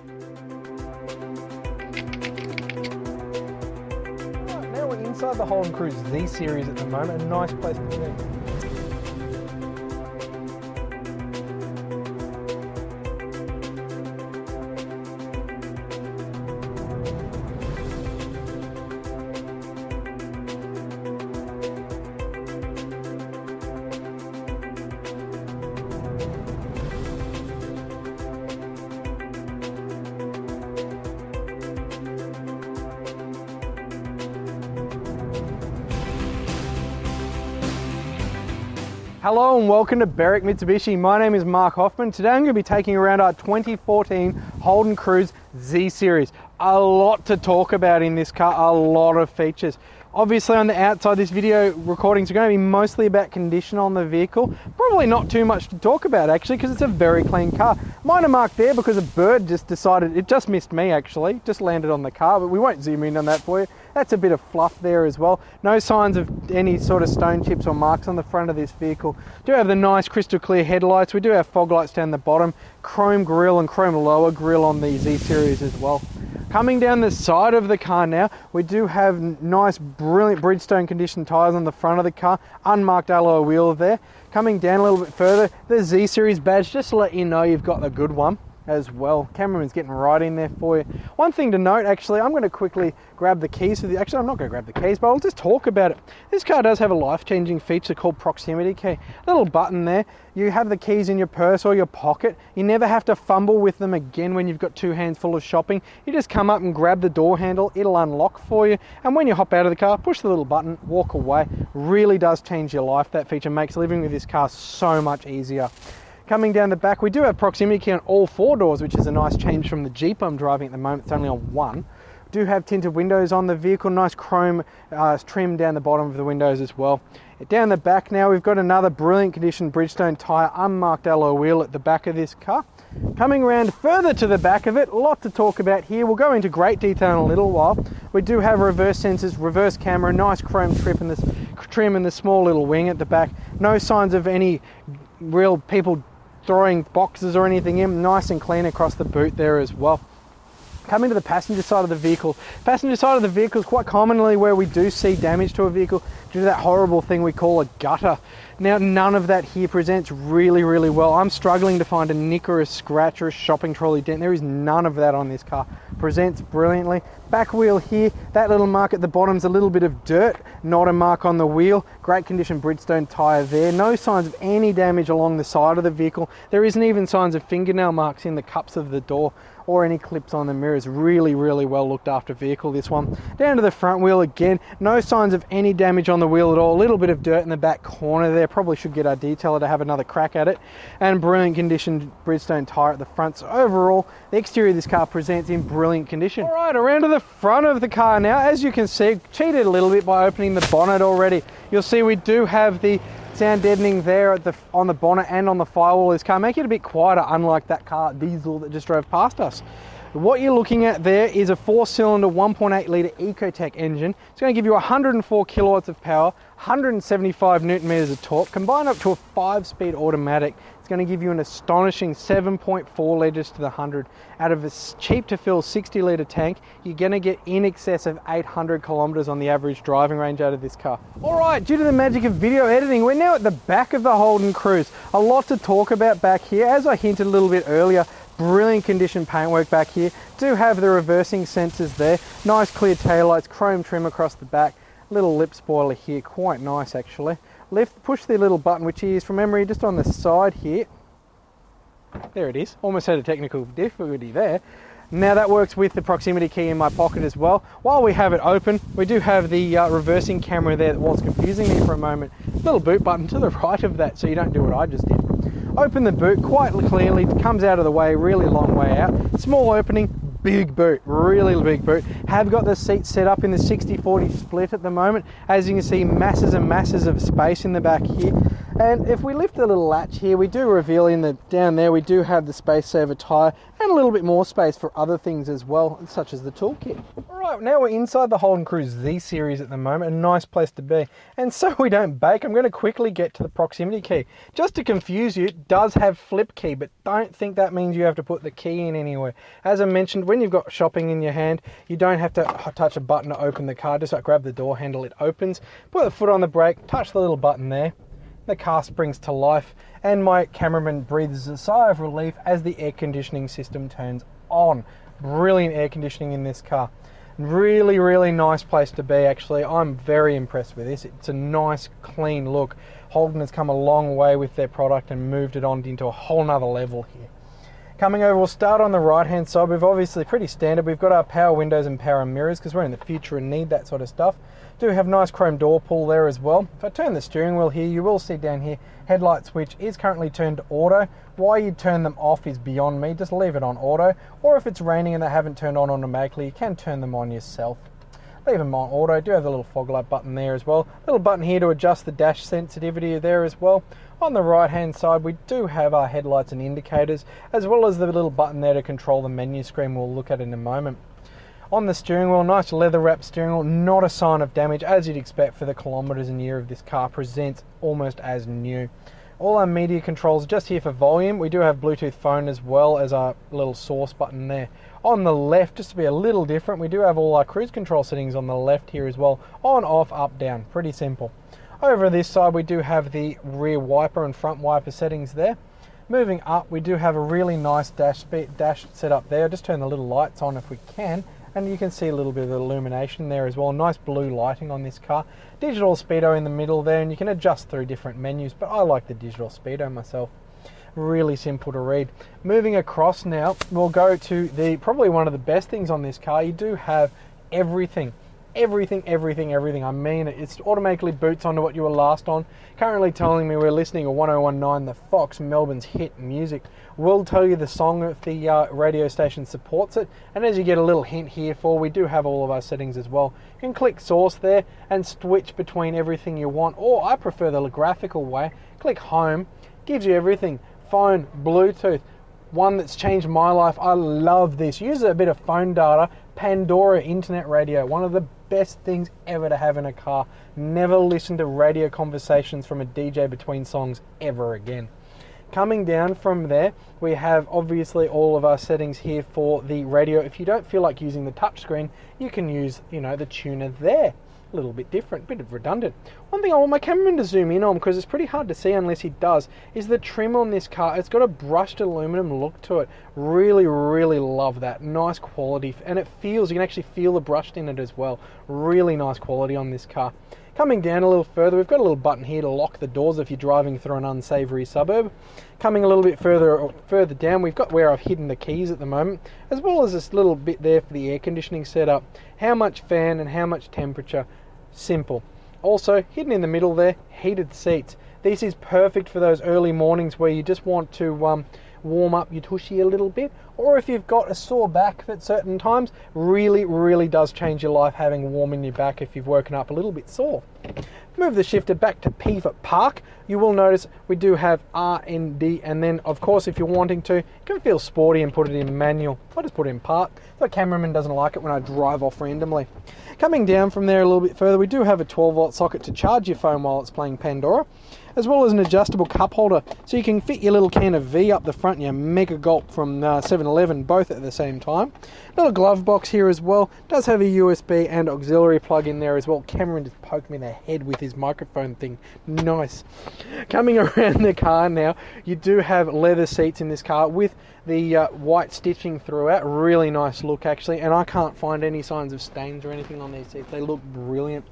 Now we're inside the Holden Cruze Z series at the moment, a nice place to be. Hello and welcome to Berwick Mitsubishi. My name is Mark Hoffman. Today I'm going to be taking around our 2014 Holden Cruze Z series. A lot to talk about in this car, a lot of features. Obviously on the outside, this video recordings are going to be mostly about condition on the vehicle. Probably not too much to talk about actually, because it's a very clean car. Mine are marked there because a bird just decided, it just missed me actually, just landed on the car, but we won't zoom in on that for you. That's a bit of fluff there as well. No signs of any sort of stone chips or marks on the front of this vehicle. Do have the nice crystal clear headlights. We do have fog lights down the bottom, chrome grille and chrome lower grille on the Z series as well. Coming down the side of the car now, we do have nice, brilliant Bridgestone conditioned tyres on the front of the car, unmarked alloy wheel there. Coming down a little bit further, the Z series badge, just to let you know you've got the good one as well. Cameraman's getting right in there for you. One thing to note, actually, I'm going to quickly grab the keys for the, actually I'm not going to grab the keys, but I'll just talk about it. This car does have a life-changing feature called proximity key. Little button there, you have the keys in your purse or your pocket. You never have to fumble with them again when you've got two hands full of shopping. You just come up and grab the door handle, it'll unlock for you, and when you hop out of the car, push the little button, walk away. Really does change your life. That feature makes living with this car so much easier. Coming down the back, we do have proximity key on all four doors, which is a nice change from the Jeep I'm driving at the moment. It's only on one. Do have tinted windows on the vehicle, nice chrome trim down the bottom of the windows as well. Down the back now, we've got another brilliant condition Bridgestone tyre, unmarked alloy wheel at the back of this car. Coming around further to the back of it, a lot to talk about here. We'll go into great detail in a little while. We do have reverse sensors, reverse camera, nice chrome trim and the small little wing at the back. No signs of any real people throwing boxes or anything in, nice and clean across the boot there as well. Coming to the passenger side of the vehicle. Passenger side of the vehicle is quite commonly where we do see damage to a vehicle due to that horrible thing we call a gutter. Now none of that here presents really well. I'm struggling to find a nick or a scratch or a shopping trolley dent. There is none of that on this car. Presents brilliantly. Back wheel here, that little mark at the bottom is a little bit of dirt, not a mark on the wheel. Great condition Bridgestone tyre there. No signs of any damage along the side of the vehicle. There isn't even signs of fingernail marks in the cups of the door or any clips on the mirrors. Really well looked after vehicle, this one. Down to the front wheel again, no signs of any damage on the wheel at all. A little bit of dirt in the back corner there. Probably should get our detailer to have another crack at it. And brilliant condition Bridgestone tyre at the front. So overall, the exterior of this car presents in brilliant condition. All right, around to the front of the car now. As you can see, cheated a little bit by opening the bonnet already. You'll see we do have the sound deadening there on the bonnet and on the firewall of this car, make it a bit quieter, unlike that car diesel that just drove past us. What you're looking at there is a 4-cylinder 1.8 litre Ecotec engine. It's going to give you 104 kilowatts of power, 175 newton meters of torque, combined up to a 5-speed automatic. It's going to give you an astonishing 7.4 litres to the 100. Out of a cheap to fill 60 litre tank, you're going to get in excess of 800 kilometres on the average driving range out of this car. All right, due to the magic of video editing, we're now at the back of the Holden Cruze. A lot to talk about back here. As I hinted a little bit earlier, brilliant condition paintwork back here. Do have the reversing sensors there. Nice clear taillights, chrome trim across the back. Little lip spoiler here, quite nice actually. Push the little button, which is from memory just on the side here. There it is. Almost had a technical difficulty there. Now that works with the proximity key in my pocket as well. While we have it open, we do have the reversing camera there that was confusing me for a moment. Little boot button to the right of that, so you don't do what I just did. Open the boot quite clearly, comes out of the way, really long way out. Small opening, big boot, really big boot. Have got the seat set up in the 60-40 split at the moment. As you can see, masses and masses of space in the back here. And if we lift the little latch here, we do reveal down there we do have the space saver tyre and a little bit more space for other things as well, such as the toolkit. Alright, now we're inside the Holden Cruze Z series at the moment, a nice place to be. And so we don't bake, I'm going to quickly get to the proximity key. Just to confuse you, it does have flip key, but don't think that means you have to put the key in anywhere. As I mentioned, when you've got shopping in your hand, you don't have to touch a button to open the car, just like grab the door handle, it opens, put the foot on the brake, touch the little button there, the car springs to life, and my cameraman breathes a sigh of relief as the air conditioning system turns on. Brilliant air conditioning in this car. Really, really nice place to be actually. I'm very impressed with this. It's a nice, clean look. Holden has come a long way with their product and moved it on into a whole nother level here. Coming over, we'll start on the right hand side. We've obviously pretty standard. We've got our power windows and power mirrors because we're in the future and need that sort of stuff. Do have nice chrome door pull there as well. If I turn the steering wheel here, you will see down here, headlight switch is currently turned to auto. Why you turn them off is beyond me. Just leave it on auto. Or if it's raining and they haven't turned on automatically, you can turn them on yourself. Leave them on auto. Do have the little fog light button there as well. Little button here to adjust the dash sensitivity there as well. On the right hand side we do have our headlights and indicators, as well as the little button there to control the menu screen we'll look at in a moment. On the steering wheel, nice leather wrapped steering wheel, not a sign of damage as you'd expect for the kilometres and year of this car, presents almost as new. All our media controls just here for volume. We do have Bluetooth phone as well as our little source button there. On the left, just to be a little different, we do have all our cruise control settings on the left here as well. On, off, up, down, pretty simple. Over this side we do have the rear wiper and front wiper settings there. Moving up we do have a really nice dash set up there. Just turn the little lights on if we can, and you can see a little bit of illumination there as well. Nice blue lighting on this car. Digital speedo in the middle there, and you can adjust through different menus, but I like the digital speedo myself. Really simple to read. Moving across now, we'll go to probably one of the best things on this car. You do have everything. Everything. I mean, it automatically boots onto what you were last on. Currently telling me we're listening to 1019, the Fox Melbourne's hit music. Will tell you the song if the radio station supports it. And as you get a little hint here we do have all of our settings as well. You can click source there and switch between everything you want. Or I prefer the graphical way. Click home, gives you everything. Phone, Bluetooth. One that's changed my life. I love this. Use a bit of phone data. Pandora internet radio. One of the best things ever to have in a car. Never listen to radio conversations from a DJ between songs ever again. Coming down from there, we have obviously all of our settings here for the radio. If you don't feel like using the touchscreen, you can use, the tuner there. A little bit different, a bit of redundant. One thing I want my cameraman to zoom in on, because it's pretty hard to see unless he does, is the trim on this car. It's got a brushed aluminum look to it. Really, really love that. Nice quality, and it feels, you can actually feel the brushed in it as well. Really nice quality on this car. Coming down a little further, we've got a little button here to lock the doors if you're driving through an unsavoury suburb. Coming a little bit further down, we've got where I've hidden the keys at the moment, as well as this little bit there for the air conditioning setup. How much fan and how much temperature. Simple. Also, hidden in the middle there, heated seats. This is perfect for those early mornings where you just want to warm up your tushy a little bit, or if you've got a sore back at certain times, really does change your life having warm in your back if you've woken up a little bit sore. Move the shifter back to P for park. You will notice we do have R and D, and then of course if you're wanting to, you can feel sporty and put it in manual. I just put it in park. The cameraman doesn't like it when I drive off randomly. Coming down from there a little bit further, we do have a 12-volt socket to charge your phone while it's playing Pandora, as well as an adjustable cup holder, so you can fit your little can of V up the front and your Mega Gulp from 7-Eleven both at the same time. Little glove box here as well. Does have a USB and auxiliary plug in there as well. Cameron just poked me in the head with his microphone thing. Nice. Coming around the car now, you do have leather seats in this car with the white stitching throughout. Really nice look actually, and I can't find any signs of stains or anything on these seats. They look brilliant.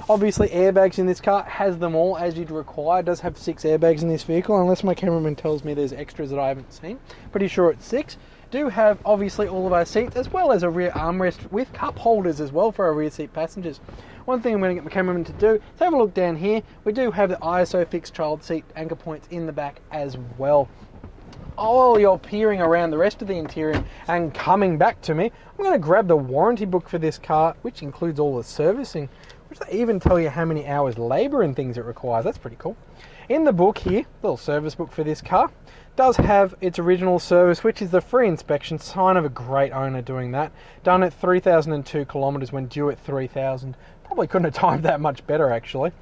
Obviously airbags in this car, has them all as you'd require. Does have 6 airbags in this vehicle, unless my cameraman tells me there's extras that I haven't seen. Pretty sure it's 6. Do have obviously all of our seats, as well as a rear armrest with cup holders as well for our rear seat passengers. One thing I'm going to get my cameraman to do is have a look down here. We do have the ISO fixed child seat anchor points in the back as well. While you're peering around the rest of the interior and coming back to me, I'm going to grab the warranty book for this car, which includes all the servicing, which they even tell you how many hours labour and things it requires. That's pretty cool. In the book here, little service book for this car, does have its original service, which is the free inspection, sign of a great owner doing that. Done at 3,002 kilometers when due at 3,000. Probably couldn't have timed that much better actually.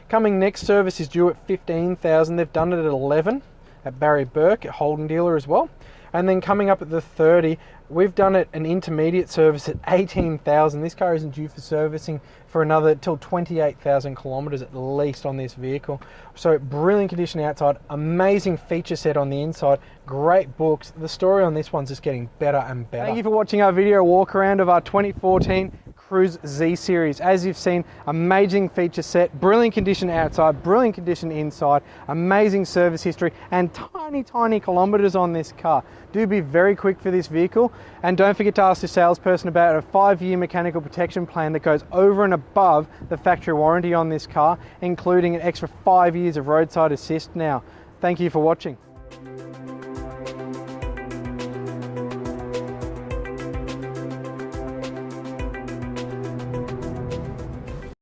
Coming next service is due at 15,000. They've done it at 11 at Barry Burke at Holden dealer as well. And then coming up at the 30, we've done it an intermediate service at 18,000. This car isn't due for servicing for another till 28,000 kilometers at least on this vehicle. So brilliant condition outside, amazing feature set on the inside, great books. The story on this one's just getting better and better. Thank you for watching our video walk around of our 2014 Cruze Z Series. As you've seen, amazing feature set, brilliant condition outside, brilliant condition inside, amazing service history, and tiny kilometers on this car. Do be very quick for this vehicle, and don't forget to ask the salesperson about a 5-year mechanical protection plan that goes over and above the factory warranty on this car, including an extra 5 years of roadside assist now. Thank you for watching.